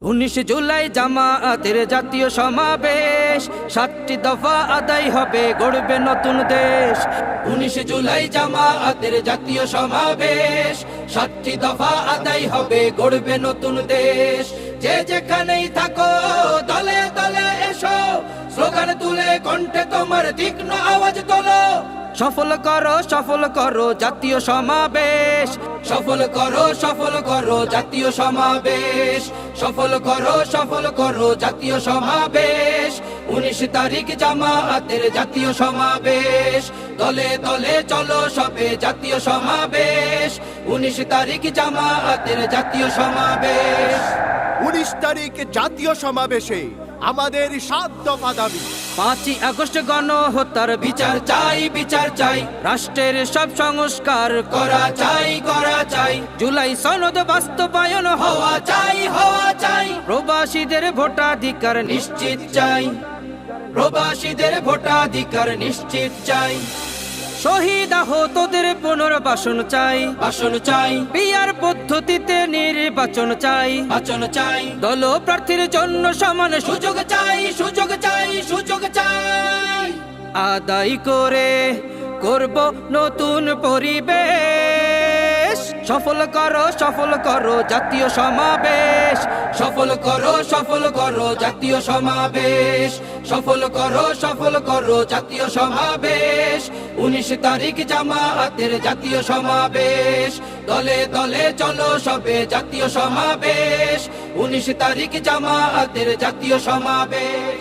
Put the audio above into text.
19 জুলাই জামায়াতের জাতীয় সমাবেশ, 7টি দফা আদায় হবে, গড়বে নতুন দেশ। 19 জুলাই জামায়াতের জাতীয় সমাবেশ, 7টি দফা আদায় হবে, গড়বে নতুন দেশ। যে যেখানেই থাকো দলে দলে এসো, স্লোগান তুলে কণ্ঠে তোমার তীক্ষ্ণ আওয়াজ তোলো। সফল করো জাতীয় সমাবেশ, সফল করো জাতীয় সমাবেশ, সফল করো জাতীয় সমাবেশ। 19 তারিখ জামায়াতের জাতীয় সমাবেশ, দলে দলে চলো সবে জাতীয় সমাবেশ। 19 তারিখ জামায়াতের জাতীয় সমাবেশ। 19 তারিখ জাতীয় সমাবেশে আমাদের 7 দফা দাবি। 5ই আগস্ট গণহত্যার বিচার চাই, বিচার চাই। রাষ্ট্রের সব সংস্কার করা চাই। জুলাই সনদ বাস্তবায়ন হওয়া চাই। প্রবাসীদের ভোটাধিকার নিশ্চিত চাই, প্রবাসীদের ভোটাধিকার নিশ্চিত চাই। শহীদ আহতদের পুনর্বাসন চাই। পিয়ার পদ্ধতিতে নির্বাচন চাই। দল প্রার্থীর জন্য সমান সুযোগ চাই। আদায় করে করব নতুন পরিবেশ। সফল করো জাতীয় সমাবেশ, সফল করো জাতীয় সমাবেশ, সফল করো জাতীয় সমাবেশ। 19 তারিখ জামায়াতের জাতীয় সমাবেশ, দলে দলে চলো সবে জাতীয় সমাবেশ। 19 তারিখ জামায়াতের জাতীয় সমাবেশ।